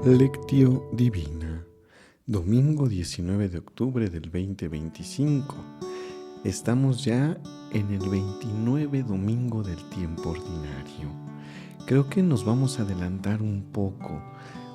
Lectio Divina, domingo 19 de octubre del 2025. Estamos ya en el 29 domingo del tiempo ordinario. Creo que nos vamos a adelantar un poco.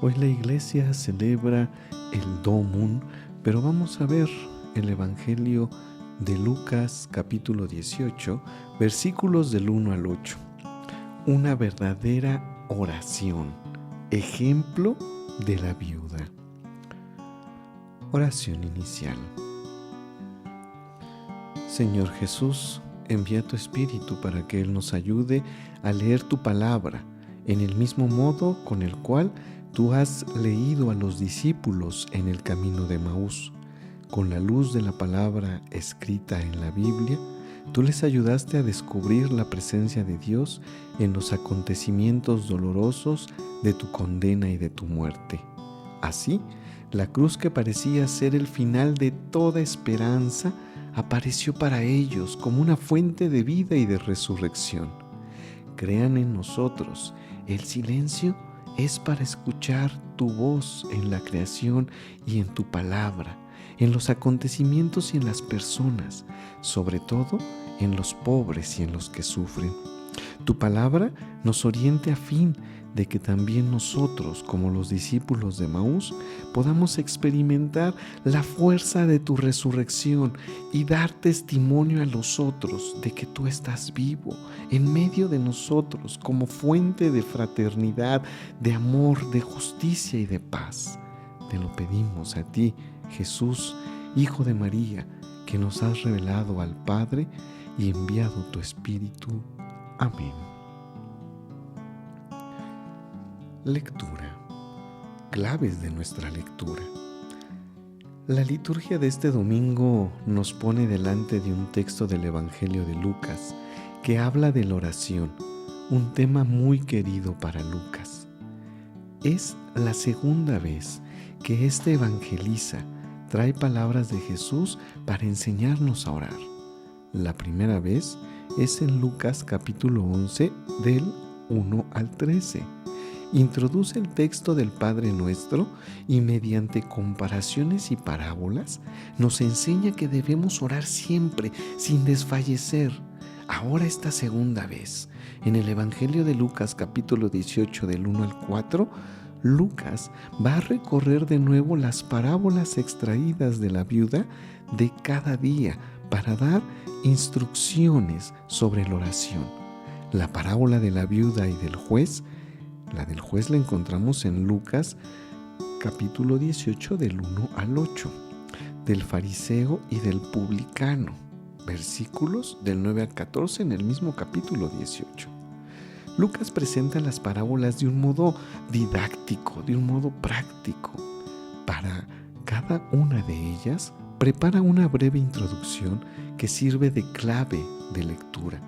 Hoy la iglesia celebra el Domum, pero vamos a ver el Evangelio de Lucas capítulo 18, versículos del 1 al 8. Una verdadera oración, ejemplo de la viuda. Oración inicial. Señor Jesús, envía tu Espíritu para que Él nos ayude a leer tu palabra en el mismo modo con el cual tú has leído a los discípulos en el camino de Emaús. Con la luz de la palabra escrita en la Biblia, tú les ayudaste a descubrir la presencia de Dios en los acontecimientos dolorosos de tu condena y de tu muerte. Así, la cruz que parecía ser el final de toda esperanza apareció para ellos como una fuente de vida y de resurrección. Crean en nosotros, el silencio es para escuchar tu voz en la creación y en tu palabra, en los acontecimientos y en las personas, sobre todo en los pobres y en los que sufren. Tu palabra nos oriente a fin de que también nosotros, como los discípulos de Emaús, podamos experimentar la fuerza de tu resurrección y dar testimonio a los otros de que tú estás vivo en medio de nosotros como fuente de fraternidad, de amor, de justicia y de paz. Te lo pedimos a ti, Jesús, Hijo de María, que nos has revelado al Padre y enviado tu Espíritu. Amén. Lectura. Claves de nuestra lectura. La liturgia de este domingo nos pone delante de un texto del Evangelio de Lucas que habla de la oración, un tema muy querido para Lucas. Es la segunda vez que este evangelista trae palabras de Jesús para enseñarnos a orar. La primera vez es en Lucas capítulo 11 del 1 al 13. Introduce el texto del Padre Nuestro y mediante comparaciones y parábolas nos enseña que debemos orar siempre sin desfallecer. Ahora esta segunda vez, en el Evangelio de Lucas capítulo 18 del 1 al 4, Lucas va a recorrer de nuevo las parábolas extraídas de la viuda de cada día para dar instrucciones sobre la oración. La parábola de la viuda y del juez, la del juez la encontramos en Lucas capítulo 18 del 1 al 8, del fariseo y del publicano, versículos del 9 al 14 en el mismo capítulo 18. Lucas presenta las parábolas de un modo didáctico, de un modo práctico. Para cada una de ellas, prepara una breve introducción que sirve de clave de lectura.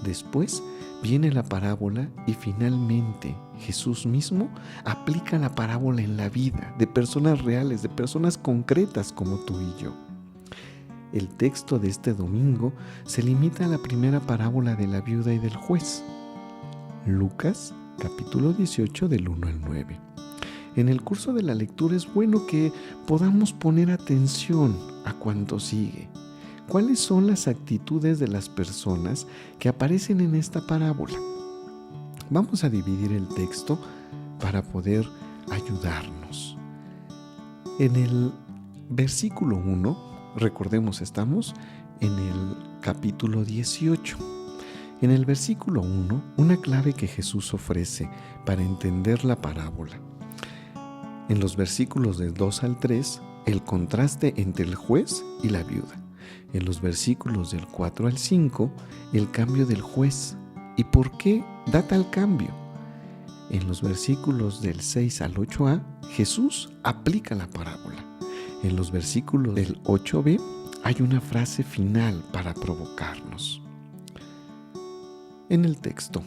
Después viene la parábola y finalmente Jesús mismo aplica la parábola en la vida de personas reales, de personas concretas como tú y yo. El texto de este domingo se limita a la primera parábola de la viuda y del juez. Lucas capítulo 18 del 1 al 9. En el curso de la lectura es bueno que podamos poner atención a cuanto sigue. ¿Cuáles son las actitudes de las personas que aparecen en esta parábola? Vamos a dividir el texto para poder ayudarnos. En el versículo 1, recordemos, estamos en el capítulo 18. En el versículo 1, una clave que Jesús ofrece para entender la parábola. En los versículos del 2 al 3, el contraste entre el juez y la viuda. En los versículos del 4 al 5, el cambio del juez. ¿Y por qué da tal cambio? En los versículos del 6 al 8a, Jesús aplica la parábola. En los versículos del 8b, hay una frase final para provocarnos. En el texto,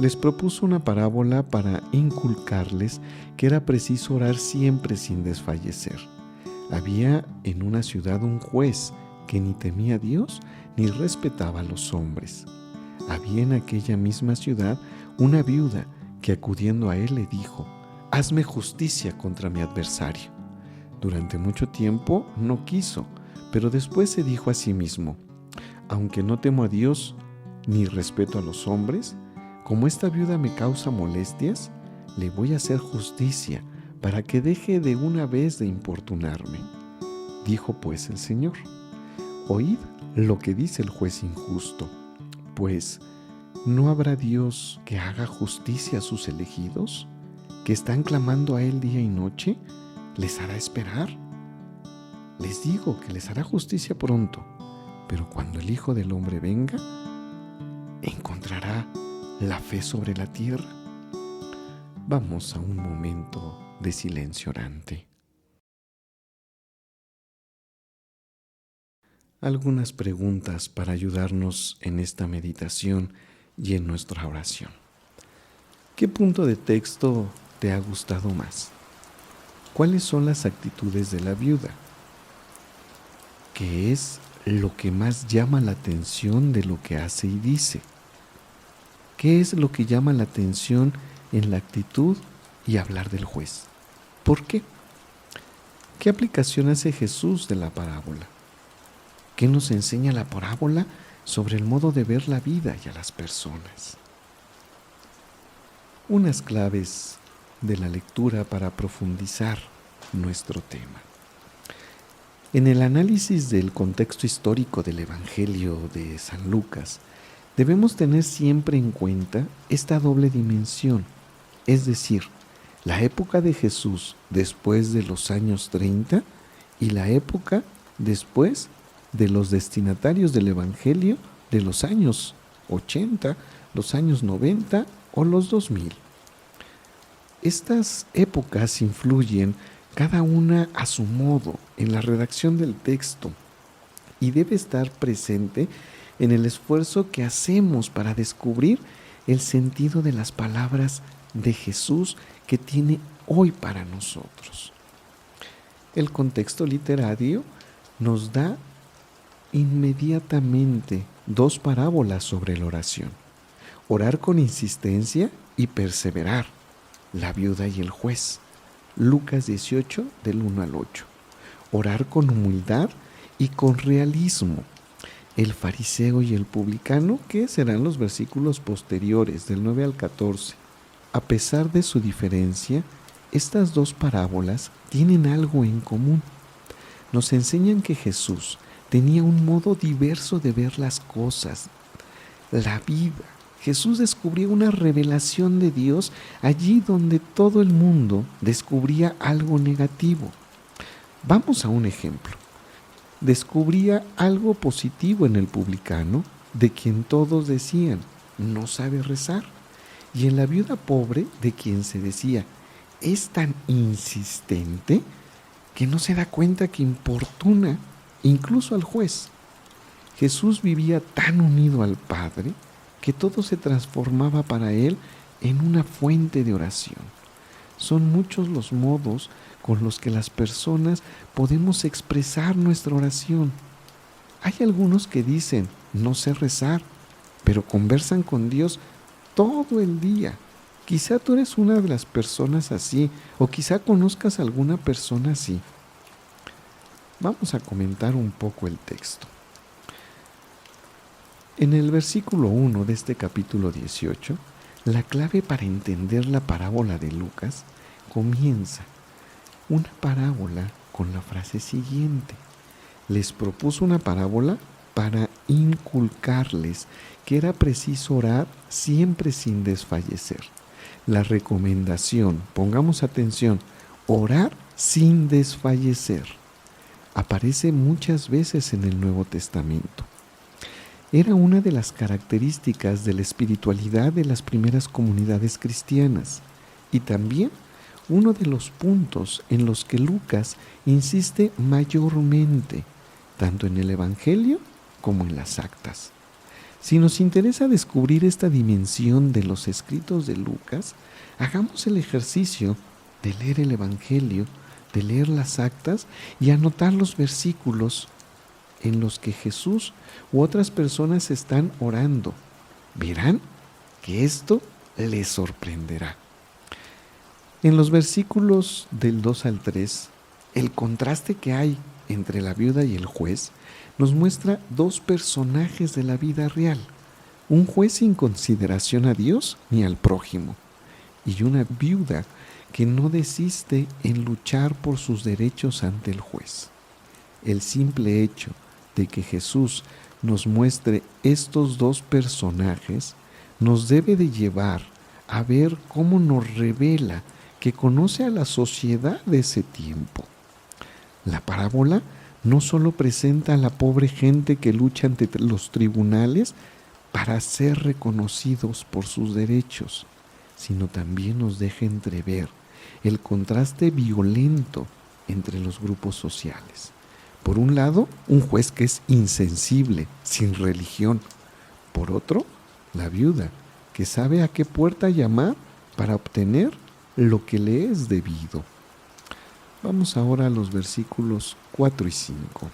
les propuso una parábola para inculcarles que era preciso orar siempre sin desfallecer. Había en una ciudad un juez que ni temía a Dios ni respetaba a los hombres. Había en aquella misma ciudad una viuda que acudiendo a él le dijo: hazme justicia contra mi adversario. Durante mucho tiempo no quiso, pero después se dijo a sí mismo, aunque no temo a Dios ni respeto a los hombres, como esta viuda me causa molestias, le voy a hacer justicia para que deje de una vez de importunarme. Dijo pues el Señor, oíd lo que dice el juez injusto, pues ¿no habrá Dios que haga justicia a sus elegidos, que están clamando a Él día y noche? ¿Les hará esperar? Les digo que les hará justicia pronto, pero cuando el Hijo del Hombre venga, ¿encontrará la fe sobre la tierra? Vamos a un momento de silencio orante. Algunas preguntas para ayudarnos en esta meditación y en nuestra oración. ¿Qué punto de texto te ha gustado más? ¿Cuáles son las actitudes de la viuda? ¿Qué es lo que más llama la atención de lo que hace y dice? ¿Qué es lo que llama la atención en la actitud y hablar del juez? ¿Por qué? ¿Qué aplicación hace Jesús de la parábola? ¿Qué nos enseña la parábola sobre el modo de ver la vida y a las personas? Unas claves de la lectura para profundizar nuestro tema. En el análisis del contexto histórico del Evangelio de San Lucas, debemos tener siempre en cuenta esta doble dimensión, es decir, la época de Jesús después de los años 30 y la época después de los destinatarios del Evangelio de los años 80, los años 90 o los 2000. Estas épocas influyen cada una a su modo en la redacción del texto y debe estar presente en el esfuerzo que hacemos para descubrir el sentido de las palabras de Jesús que tiene hoy para nosotros. El contexto literario nos da inmediatamente dos parábolas sobre la oración: orar con insistencia y perseverar, la viuda y el juez, Lucas 18 del 1 al 8. Orar con humildad y con realismo, el fariseo y el publicano, que serán los versículos posteriores del 9 al 14. A pesar de su diferencia, estas dos parábolas tienen algo en común. Nos enseñan que Jesús tenía un modo diverso de ver las cosas, la vida. Jesús descubrió una revelación de Dios allí donde todo el mundo descubría algo negativo. Vamos a un ejemplo. Descubría algo positivo en el publicano, de quien todos decían, no sabe rezar, y en la viuda pobre, de quien se decía, es tan insistente que no se da cuenta que importuna incluso al juez. Jesús vivía tan unido al Padre que todo se transformaba para él en una fuente de oración. Son muchos los modos con los que las personas podemos expresar nuestra oración. Hay algunos que dicen, no sé rezar, pero conversan con Dios todo el día. Quizá tú eres una de las personas así, o quizá conozcas a alguna persona así. Vamos a comentar un poco el texto. En el versículo 1 de este capítulo 18, la clave para entender la parábola de Lucas comienza una parábola con la frase siguiente. Les propuso una parábola para inculcarles que era preciso orar siempre sin desfallecer. La recomendación, pongamos atención, orar sin desfallecer, aparece muchas veces en el Nuevo Testamento. Era una de las características de la espiritualidad de las primeras comunidades cristianas y también uno de los puntos en los que Lucas insiste mayormente, tanto en el Evangelio como en las actas. Si nos interesa descubrir esta dimensión de los escritos de Lucas, hagamos el ejercicio de leer el Evangelio, de leer las actas y anotar los versículos en los que Jesús u otras personas están orando. Verán que esto les sorprenderá. En los versículos del 2 al 3, el contraste que hay entre la viuda y el juez nos muestra dos personajes de la vida real. Un juez sin consideración a Dios ni al prójimo, y una viuda que no desiste en luchar por sus derechos ante el juez. El simple hecho de que Jesús nos muestre estos dos personajes nos debe de llevar a ver cómo nos revela que conoce a la sociedad de ese tiempo. La parábola no solo presenta a la pobre gente que lucha ante los tribunales para ser reconocidos por sus derechos, sino también nos deja entrever el contraste violento entre los grupos sociales. Por un lado, un juez que es insensible, sin religión. Por otro, la viuda, que sabe a qué puerta llamar para obtener lo que le es debido. Vamos ahora a los versículos 4 y 5.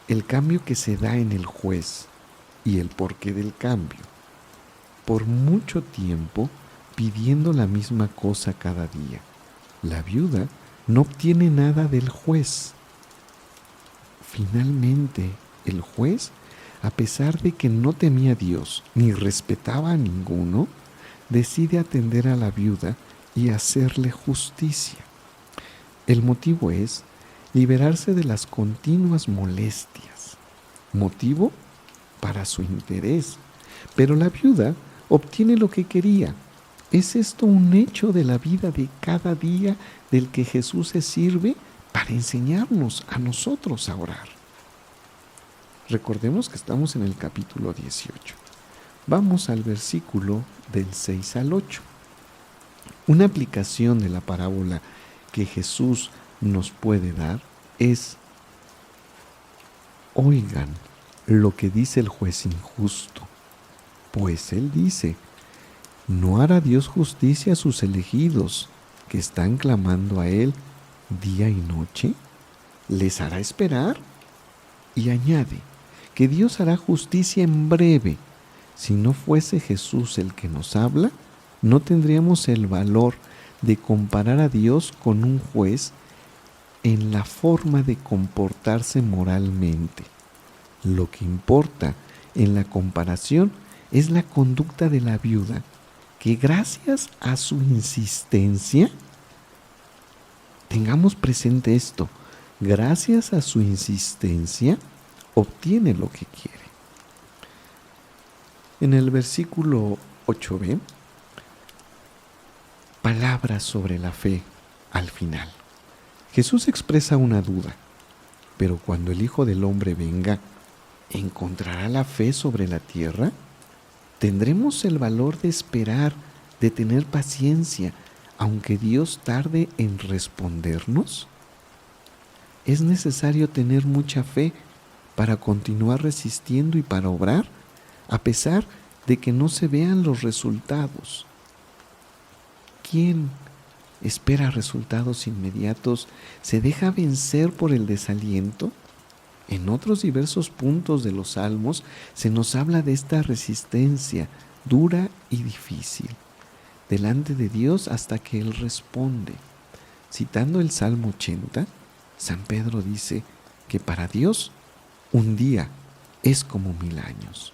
El cambio que se da en el juez y el porqué del cambio. Por mucho tiempo pidiendo la misma cosa cada día, la viuda no obtiene nada del juez. Finalmente, el juez, a pesar de que no temía a Dios ni respetaba a ninguno, decide atender a la viuda y hacerle justicia. El motivo es liberarse de las continuas molestias, motivo para su interés, pero la viuda obtiene lo que quería. ¿Es esto un hecho de la vida de cada día del que Jesús se sirve para enseñarnos a nosotros a orar? Recordemos que estamos en el capítulo 18. Vamos al versículo del 6 al 8. Una aplicación de la parábola que Jesús nos puede dar es: oigan lo que dice el juez injusto, pues él dice: ¿no hará Dios justicia a sus elegidos que están clamando a él día y noche? ¿Les hará esperar? Y añade que Dios hará justicia en breve. Si no fuese Jesús el que nos habla, no tendríamos el valor de comparar a Dios con un juez en la forma de comportarse moralmente. Lo que importa en la comparación es la conducta de la viuda, que gracias a su insistencia, tengamos presente esto, gracias a su insistencia, obtiene lo que quiere. En el versículo 8b, palabras sobre la fe al final. Jesús expresa una duda, pero cuando el Hijo del Hombre venga, ¿encontrará la fe sobre la tierra? ¿Tendremos el valor de esperar, de tener paciencia, aunque Dios tarde en respondernos? Es necesario tener mucha fe para continuar resistiendo y para obrar, a pesar de que no se vean los resultados. ¿Quién espera resultados inmediatos se deja vencer por el desaliento? En otros diversos puntos de los salmos se nos habla de esta resistencia dura y difícil delante de Dios hasta que Él responde. Citando el Salmo 80, San Pedro dice que para Dios un día es como 1000 años.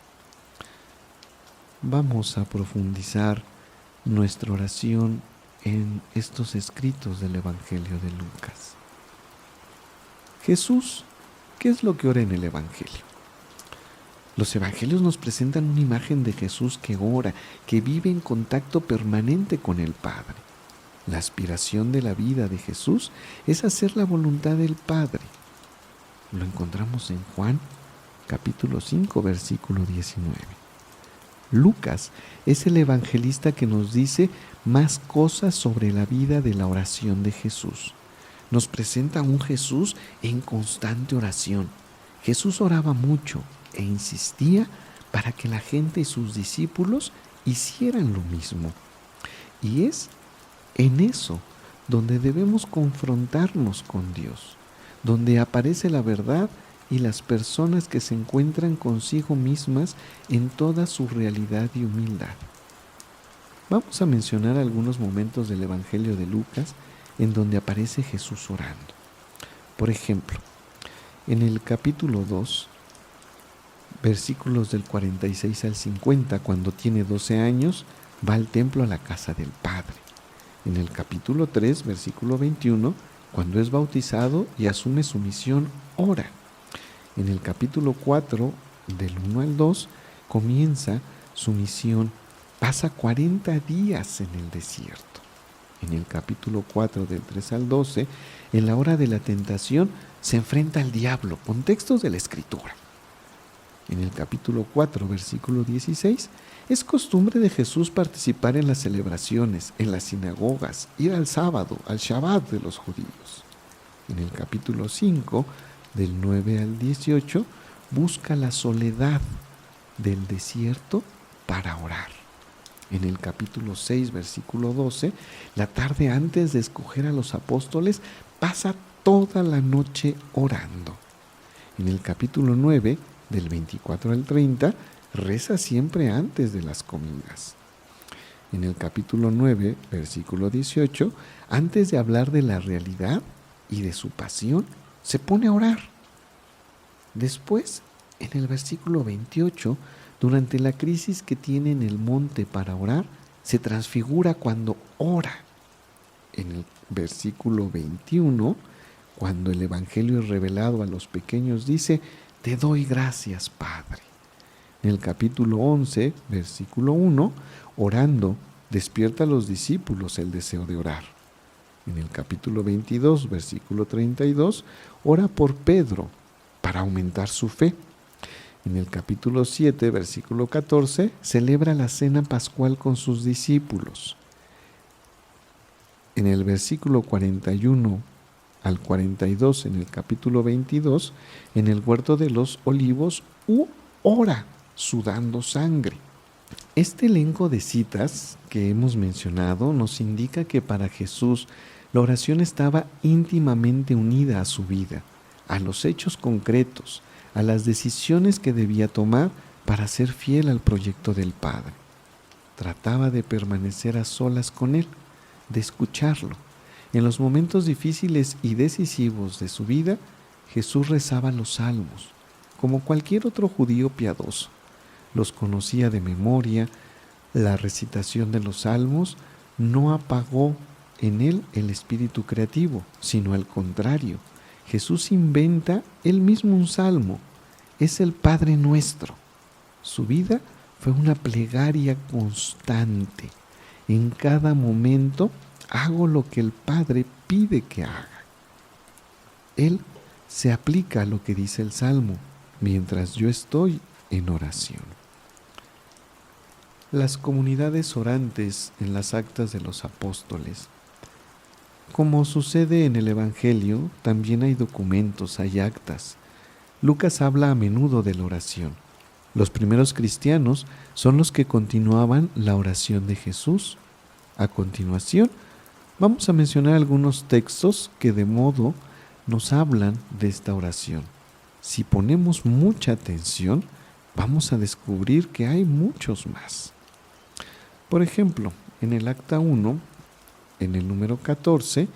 Vamos a profundizar nuestra oración en estos escritos del Evangelio de Lucas. Jesús, ¿qué es lo que ora en el Evangelio? Los evangelios nos presentan una imagen de Jesús que ora, que vive en contacto permanente con el Padre. La aspiración de la vida de Jesús es hacer la voluntad del Padre. Lo encontramos en Juan, capítulo 5, versículo 19. Lucas es el evangelista que nos dice más cosas sobre la vida de la oración de Jesús. Nos presenta a un Jesús en constante oración. Jesús oraba mucho e insistía para que la gente y sus discípulos hicieran lo mismo. Y es en eso donde debemos confrontarnos con Dios, donde aparece la verdad y las personas que se encuentran consigo mismas en toda su realidad y humildad. Vamos a mencionar algunos momentos del Evangelio de Lucas en donde aparece Jesús orando. Por ejemplo, en el capítulo 2, versículos del 46 al 50, cuando tiene 12 años, va al templo a la casa del Padre. En el capítulo 3, versículo 21, cuando es bautizado y asume su misión, ora. En el capítulo 4, del 1 al 2, comienza su misión, pasa 40 días en el desierto. En el capítulo 4, del 3 al 12, en la hora de la tentación, se enfrenta al diablo, con textos de la Escritura. En el capítulo 4, versículo 16, es costumbre de Jesús participar en las celebraciones, en las sinagogas, ir al sábado, al Shabbat de los judíos. En el capítulo 5, del 9 al 18, busca la soledad del desierto para orar. En el capítulo 6, versículo 12, la tarde antes de escoger a los apóstoles, pasa toda la noche orando. En el capítulo 9, del 24 al 30, reza siempre antes de las comidas. En el capítulo 9, versículo 18, antes de hablar de la realidad y de su pasión, se pone a orar. Después, en el versículo 28, durante la crisis que tiene en el monte para orar, se transfigura cuando ora. En el versículo 21, cuando el Evangelio es revelado a los pequeños, dice: te doy gracias, Padre. En el capítulo 11, versículo 1, orando, despierta a los discípulos el deseo de orar. En el capítulo 22, versículo 32, ora por Pedro para aumentar su fe. En el capítulo 7, versículo 14, celebra la cena pascual con sus discípulos. En el versículo 41 al 42, en el capítulo 22, en el huerto de los olivos, ora sudando sangre. Este elenco de citas que hemos mencionado nos indica que para Jesús la oración estaba íntimamente unida a su vida, a los hechos concretos, a las decisiones que debía tomar para ser fiel al proyecto del Padre. Trataba de permanecer a solas con Él, de escucharlo. En los momentos difíciles y decisivos de su vida, Jesús rezaba los salmos, como cualquier otro judío piadoso. Los conocía de memoria. La recitación de los salmos no apagó en él el espíritu creativo, sino al contrario. Jesús inventa él mismo un salmo. Es el Padre Nuestro. Su vida fue una plegaria constante. En cada momento hago lo que el Padre pide que haga. Él se aplica a lo que dice el Salmo, mientras yo estoy en oración. Las comunidades orantes en las actas de los apóstoles. Como sucede en el Evangelio, también hay documentos, hay actas. Lucas habla a menudo de la oración. Los primeros cristianos son los que continuaban la oración de Jesús. A continuación, vamos a mencionar algunos textos que de modo nos hablan de esta oración. Si ponemos mucha atención, vamos a descubrir que hay muchos más. Por ejemplo, en el acta 1, en el número 14,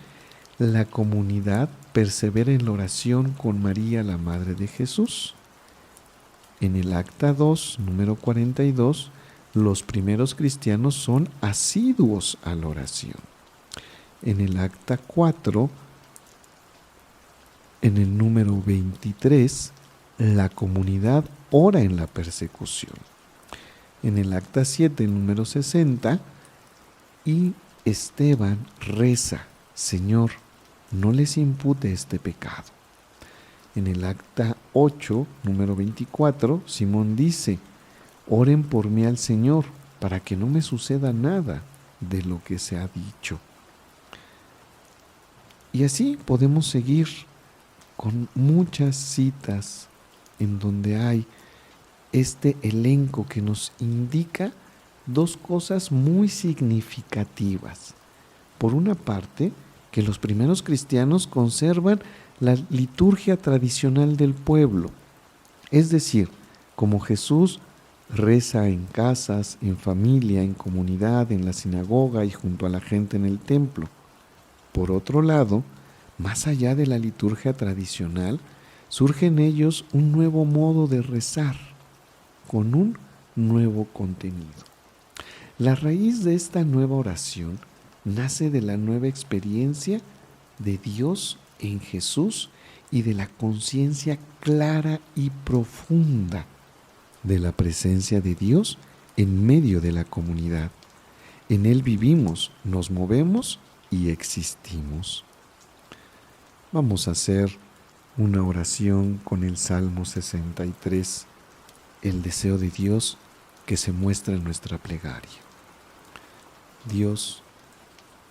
la comunidad persevera en la oración con María, la Madre de Jesús. En el acta 2, número 42, los primeros cristianos son asiduos a la oración. En el acta 4, en el número 23, la comunidad ora en la persecución. En el acta 7, número 60, y Esteban reza: Señor, no les impute este pecado. En el acta 8, número 24, Simón dice: oren por mí al Señor para que no me suceda nada de lo que se ha dicho. Y así podemos seguir con muchas citas en donde hay este elenco que nos indica dos cosas muy significativas. Por una parte, que los primeros cristianos conservan la liturgia tradicional del pueblo, es decir, como Jesús Reza en casas, en familia, en comunidad, en la sinagoga y junto a la gente en el templo. Por otro lado, más allá de la liturgia tradicional, surge en ellos un nuevo modo de rezar, con un nuevo contenido. La raíz de esta nueva oración nace de la nueva experiencia de Dios en Jesús y de la conciencia clara y profunda de la presencia de Dios en medio de la comunidad. En Él vivimos, nos movemos y existimos. Vamos a hacer una oración con el Salmo 63, el deseo de Dios que se muestra en nuestra plegaria. Dios,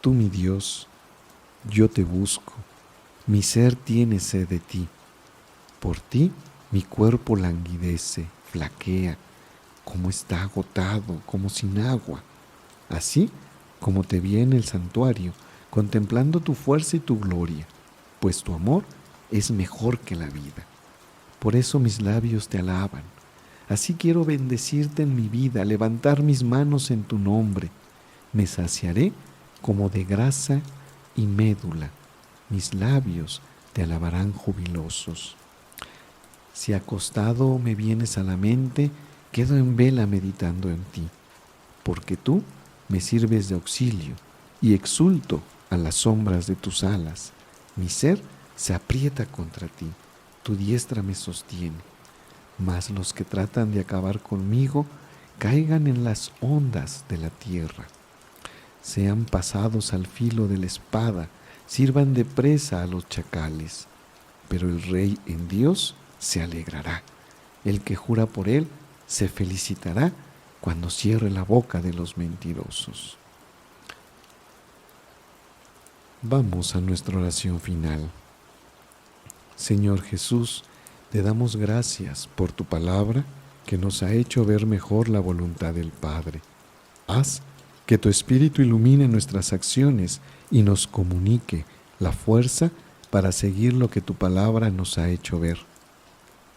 tú mi Dios, yo te busco, mi ser tiene sed de ti. Por ti mi cuerpo languidece, flaquea, como está agotado, como sin agua. Así como te vi en el santuario, contemplando tu fuerza y tu gloria, pues tu amor es mejor que la vida. Por eso mis labios te alaban. Así quiero bendecirte en mi vida, levantar mis manos en tu nombre. Me saciaré como de grasa y médula. Mis labios te alabarán jubilosos. Si acostado me vienes a la mente, quedo en vela meditando en ti, porque tú me sirves de auxilio y exulto a las sombras de tus alas. Mi ser se aprieta contra ti, tu diestra me sostiene. Mas los que tratan de acabar conmigo caigan en las ondas de la tierra. Sean pasados al filo de la espada, sirvan de presa a los chacales. Pero el rey en Dios se alegrará. El que jura por él se felicitará cuando cierre la boca de los mentirosos. Vamos a nuestra oración final. Señor Jesús, te damos gracias por tu palabra que nos ha hecho ver mejor la voluntad del Padre. Haz que tu Espíritu ilumine nuestras acciones y nos comunique la fuerza para seguir lo que tu palabra nos ha hecho ver.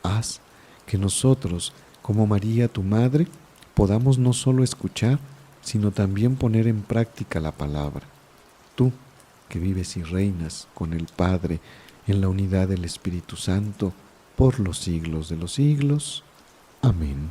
Haz que nosotros, como María tu Madre, podamos no solo escuchar, sino también poner en práctica la palabra. Tú, que vives y reinas con el Padre en la unidad del Espíritu Santo, por los siglos de los siglos. Amén.